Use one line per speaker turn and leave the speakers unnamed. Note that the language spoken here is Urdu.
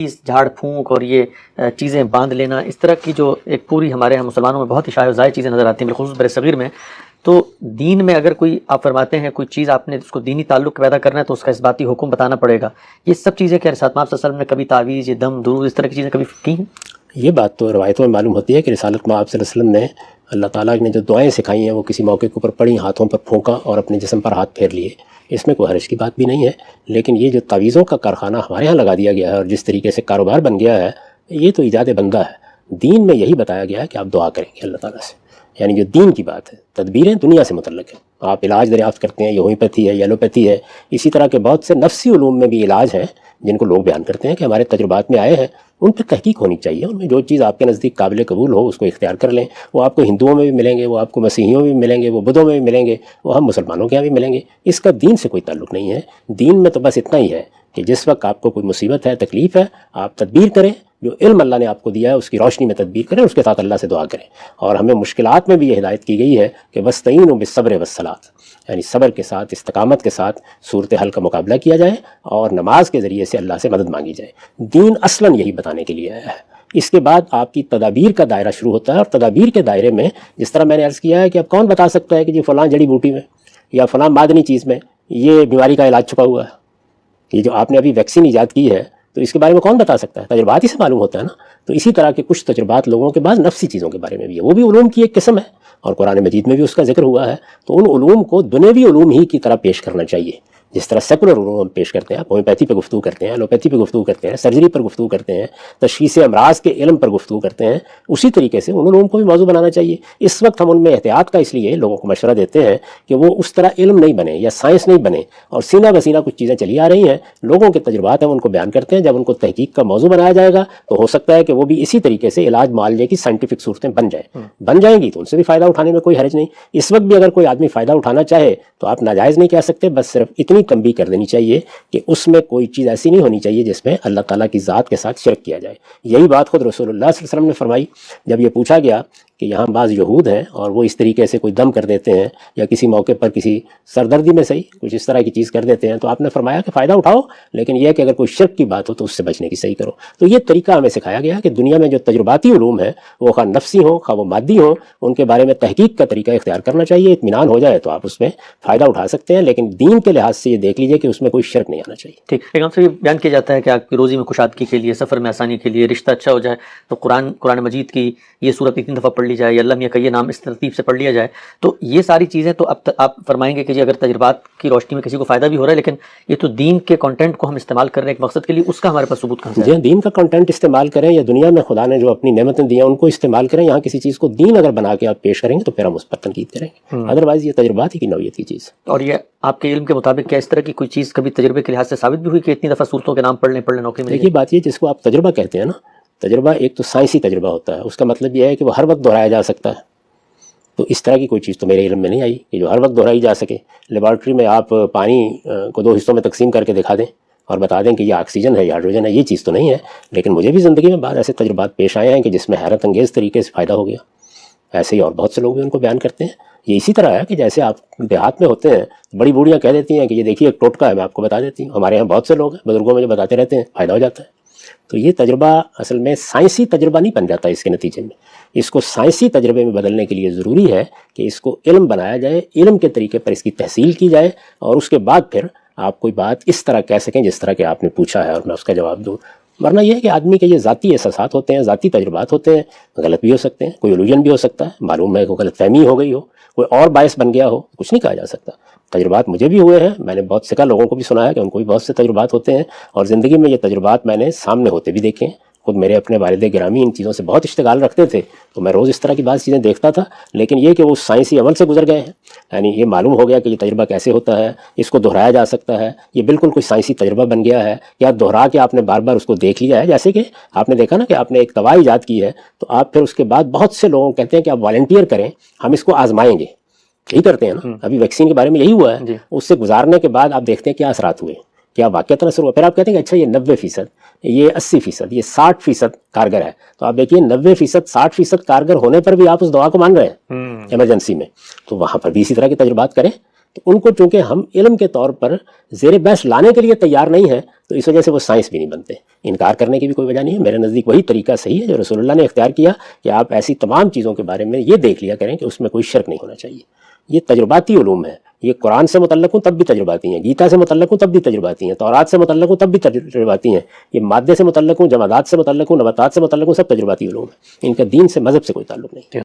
جھاڑ پھونک اور یہ چیزیں باندھ لینا، اس طرح کی جو ایک پوری ہمارے یہاں مسلمانوں میں بہت ہی شائع و زائد چیزیں نظر آتی ہیں، بالخصوص بر صغیر میں. تو دین میں اگر کوئی آپ فرماتے ہیں کوئی چیز آپ نے اس کو دینی تعلق پیدا کرنا ہے تو اس کا اثباتی حکم بتانا پڑے گا. یہ سب چیزیں کیا رسالت مآب صلی اللہ علیہ وسلم نے کبھی تعویذ، یہ دم، درود، اس طرح کی چیزیں کبھی کی ہیں؟
یہ بات تو روایتوں میں معلوم ہوتی ہے کہ رسالت مآب صلی اللہ علیہ وسلم نے اللہ تعالیٰ نے جو دعائیں سکھائی ہیں وہ کسی موقع کے اوپر پڑھی، ہاتھوں پر پھونکا اور اپنے جسم پر ہاتھ پھیر لیے. اس میں کوئی حرج کی بات بھی نہیں ہے. لیکن یہ جو تعویذوں کا کارخانہ ہمارے ہاں لگا دیا گیا ہے اور جس طریقے سے کاروبار بن گیا ہے، یہ تو ایجاد بندہ ہے. دین میں یہی بتایا گیا ہے کہ آپ دعا کریں گے اللہ تعالیٰ سے، یعنی جو دین کی بات ہے. تدبیریں دنیا سے متعلق ہیں، آپ علاج دریافت کرتے ہیں، یہ ہومیوپیتھی ہے، ایلوپیتھی ہے، اسی طرح کے بہت سے نفسی علوم میں بھی علاج ہیں جن کو لوگ بیان کرتے ہیں کہ ہمارے تجربات میں آئے ہیں. ان پہ تحقیق ہونی چاہیے، ان میں جو چیز آپ کے نزدیک قابل قبول ہو اس کو اختیار کر لیں. وہ آپ کو ہندوؤں میں بھی ملیں گے، وہ آپ کو مسیحیوں میں بھی ملیں گے، وہ بدھوں میں بھی ملیں گے، وہ ہم مسلمانوں کے یہاں بھی ملیں گے. اس کا دین سے کوئی تعلق نہیں ہے. دین میں تو بس اتنا ہی ہے کہ جس وقت آپ کو کوئی مصیبت ہے، تکلیف ہے، آپ تدبیر کریں، جو علم اللہ نے آپ کو دیا ہے اس کی روشنی میں تدبیر کریں، اس کے ساتھ اللہ سے دعا کریں. اور ہمیں مشکلات میں بھی یہ ہدایت کی گئی ہے کہ وَاسْتَعِینُوا بِالصَّبْرِ وَالصَّلَاةِ، یعنی صبر کے ساتھ، استقامت کے ساتھ صورتحال کا مقابلہ کیا جائے اور نماز کے ذریعے سے اللہ سے مدد مانگی جائے. دین اصلاً یہی بتانے کے لیے آیا ہے. اس کے بعد آپ کی تدابیر کا دائرہ شروع ہوتا ہے، اور تدابیر کے دائرے میں جس طرح میں نے عرض کیا ہے کہ اب کون بتا سکتا ہے کہ یہ فلاں جڑی بوٹی میں یا فلاں معدنی چیز میں یہ بیماری کا علاج چھپا ہوا ہے. یہ جو آپ نے ابھی ویکسین ایجاد کی ہے تو اس کے بارے میں کون بتا سکتا ہے؟ تجربات ہی سے معلوم ہوتا ہے نا. تو اسی طرح کے کچھ تجربات لوگوں کے بعد نفسی چیزوں کے بارے میں بھی ہے، وہ بھی علوم کی ایک قسم ہے اور قرآن مجید میں بھی اس کا ذکر ہوا ہے. تو ان علوم کو دنیوی علوم ہی کی طرح پیش کرنا چاہیے، جس طرح سیکولر علوم ہم پیش کرتے ہیں. ہومیوپیتھی پہ گفتگو کرتے ہیں، ایلوپیتھی پہ گفتگو کرتے ہیں، سرجری پر گفتگو کرتے ہیں، تشخیص امراض کے علم پر گفتگو کرتے ہیں. اسی طریقے سے ان علوم کو بھی موضوع بنانا چاہیے. اس وقت ہم ان میں احتیاط کا اس لیے لوگوں کو مشورہ دیتے ہیں کہ وہ اس طرح علم نہیں بنے یا سائنس نہیں بنے اور سینہ بسینہ کچھ چیزیں چلی آ رہی ہیں. لوگوں کے تجربات ہیں ان کو بیان کرتے ہیں. جب ان کو تحقیق کا موضوع بنایا جائے گا تو ہو سکتا ہے کہ وہ بھی اسی طریقے سے علاج معالجے کی سائنٹیفک صورتیں بن جائیں گی، تو ان سے بھی فائدہ اٹھانے میں کوئی حرج نہیں. اس وقت بھی اگر کوئی آدمی فائدہ اٹھانا چاہے تو آپ ناجائز نہیں کہہ سکتے. بس صرف اتنی تنبیہ کر دینی چاہیے کہ اس میں کوئی چیز ایسی نہیں ہونی چاہیے جس میں اللہ تعالیٰ کی ذات کے ساتھ شرک کیا جائے. یہی بات خود رسول اللہ صلی اللہ علیہ وسلم نے فرمائی جب یہ پوچھا گیا کہ یہاں بعض یہود ہیں اور وہ اس طریقے سے کوئی دم کر دیتے ہیں یا کسی موقع پر کسی سردردی میں صحیح کچھ اس طرح کی چیز کر دیتے ہیں، تو آپ نے فرمایا کہ فائدہ اٹھاؤ، لیکن یہ کہ اگر کوئی شرک کی بات ہو تو اس سے بچنے کی صحیح کرو. تو یہ طریقہ ہمیں سکھایا گیا کہ دنیا میں جو تجرباتی علوم ہیں وہ خواہ نفسی ہوں خواہ وہ مادی ہوں، ان کے بارے میں تحقیق کا طریقہ اختیار کرنا چاہیے. اطمینان ہو جائے تو آپ اس میں فائدہ اٹھا سکتے ہیں، لیکن دین کے لحاظ سے یہ دیکھ لیجئے کہ اس میں کوئی شرک نہیں آنا چاہیے.
ٹھیک. ایک ہم سے یہ بیان کیا جاتا ہے کہ آپ کی روزی میں کشادگی کے لیے، سفر میں آسانی کے لیے، رشتہ اچھا ہو جائے تو قرآن مجید کی یہ صورت 3 دفعہ پڑھ لی جائے یا اللہ میاں کا یہ نام اس ترتیب سے پڑھ لیا جائے. تو یہ ساری چیزیں تو اب آپ فرمائیں گے کہ جی اگر تجربات کی روشنی میں کسی کو فائدہ بھی ہو رہا ہے، لیکن یہ تو دین کے کنٹینٹ کو ہم استعمال کر رہے ہیں ایک مقصد کے لیے، اس کا ہمارے پاس ثبوت کہاں سے ہے؟
جی دین کا کنٹینٹ استعمال کریں یا دنیا میں خدا نے جو اپنی نعمتیں دی ہیں ان کو استعمال کریں. یہاں کسی چیز کو دین اگر بنا کے آپ پیش کریں گے تو پھر ہم اس پر تنقید کریں گے، ادروائز یہ تجربات ہی کی نوعیت کی چیز.
اور یہ آپ کے علم کے مطابق کیا اس طرح کی کوئی چیز کبھی تجربے کے لحاظ سے ثابت بھی ہوئی کہ اتنی دفعہ صورتوں کے نام پڑھ لیں نوکری میں؟
دیکھیے بات یہ جس کو آپ تجربہ کہتے ہیں نا، تجربہ ایک تو سائنسی تجربہ ہوتا ہے، اس کا مطلب یہ ہے کہ وہ ہر وقت دہرایا جا سکتا ہے. تو اس طرح کی کوئی چیز تو میرے علم میں نہیں آئی کہ جو ہر وقت دہرائی جا سکے. لیبارٹری میں آپ پانی کو 2 حصوں میں تقسیم کر کے دکھا دیں اور بتا دیں کہ یہ آکسیجن ہے یا ہائیڈروجن ہے، یہ چیز تو نہیں ہے. لیکن مجھے بھی زندگی میں بعض ایسے تجربات پیش آئے ہیں کہ جس میں حیرت انگیز طریقے سے فائدہ ہو گیا. ایسے ہی اور بہت سے لوگ بھی ان کو بیان کرتے ہیں. یہ اسی طرح ہے کہ جیسے آپ دیہات میں ہوتے ہیں، بڑی بوڑھیاں کہہ دیتی ہیں کہ یہ دیکھیے ایک ٹوٹکا ہے، میں آپ کو بتا دیتی ہوں. ہمارے یہاں بہت سے لوگ ہیں بزرگوں میں جو بتاتے رہتے ہیں، فائدہ ہو جاتا ہے. تو یہ تجربہ اصل میں سائنسی تجربہ نہیں بن جاتا. اس کے نتیجے میں اس کو سائنسی تجربے میں بدلنے کے لیے ضروری ہے کہ اس کو علم بنایا جائے، علم کے طریقے پر اس کی تحصیل کی جائے، اور اس کے بعد پھر آپ کوئی بات اس طرح کہہ سکیں جس طرح کہ آپ نے پوچھا ہے اور میں اس کا جواب دوں. ورنہ یہ ہے کہ آدمی کے یہ ذاتی احساسات ہوتے ہیں، ذاتی تجربات ہوتے ہیں، غلط بھی ہو سکتے ہیں، کوئی الوژن بھی ہو سکتا ہے، معلوم ہے کوئی غلط فہمی ہو گئی ہو، کوئی اور باعث بن گیا ہو، کچھ نہیں کہا جا سکتا. تجربات مجھے بھی ہوئے ہیں، میں نے بہت سکا لوگوں کو بھی سنا ہے کہ ان کو بھی بہت سے تجربات ہوتے ہیں، اور زندگی میں یہ تجربات میں نے سامنے ہوتے بھی دیکھے ہیں. خود میرے اپنے والد گرامی ان چیزوں سے بہت اشتغال رکھتے تھے، تو میں روز اس طرح کی بعض چیزیں دیکھتا تھا. لیکن یہ کہ وہ سائنسی عمل سے گزر گئے ہیں، یعنی یہ معلوم ہو گیا کہ یہ تجربہ کیسے ہوتا ہے، اس کو دہرایا جا سکتا ہے، یہ بالکل کوئی سائنسی تجربہ بن گیا ہے، یا دہرا کے آپ نے بار بار اس کو دیکھ لیا ہے. جیسے کہ آپ نے دیکھا نا کہ آپ نے ایک دوا ایجاد کی ہے، تو آپ پھر اس کے بعد بہت سے لوگوں کہتے ہیں کہ آپ والنٹیئر کریں، ہم اس کو آزمائیں گے. یہی کرتے ہیں نا. ابھی ویکسین کے بارے میں یہی ہوا ہے. اس سے گزارنے کے بعد آپ دیکھتے ہیں کیا اثرات ہوئے، کیا واقعتاً اثر ہوا. پھر آپ کہتے ہیں کہ اچھا یہ 90%، یہ 80%، یہ 60% کارگر ہے. تو آپ دیکھیے 90%، 60% کارگر ہونے پر بھی آپ اس دوا کو مان رہے ہیں ایمرجنسی میں. تو وہاں پر بھی اسی طرح کے تجربات کریں. تو ان کو چونکہ ہم علم کے طور پر زیر بحث لانے کے لیے تیار نہیں ہیں تو اس وجہ سے وہ سائنس بھی نہیں بنتے. انکار کرنے کی بھی کوئی وجہ نہیں ہے. میرے نزدیک وہی طریقہ صحیح ہے جو رسول اللہ نے اختیار کیا کہ آپ ایسی تمام چیزوں کے بارے میں یہ دیکھ لیا کریں کہ اس میں کوئی شرک نہیں ہونا چاہیے. یہ تجرباتی علوم ہے. یہ قرآن سے متعلق ہوں تب بھی تجرباتی ہیں, گیتا سے متعلق ہوں تب بھی تجرباتی ہیں, تورات سے متعلق ہوں تب بھی تجرباتی ہیں, یہ مادے سے متعلق ہوں, جمادات سے متعلق ہوں, نباتات سے متعلق ہوں, سب تجرباتی علوم ہیں. ان کا دین سے مذہب سے کوئی تعلق نہیں.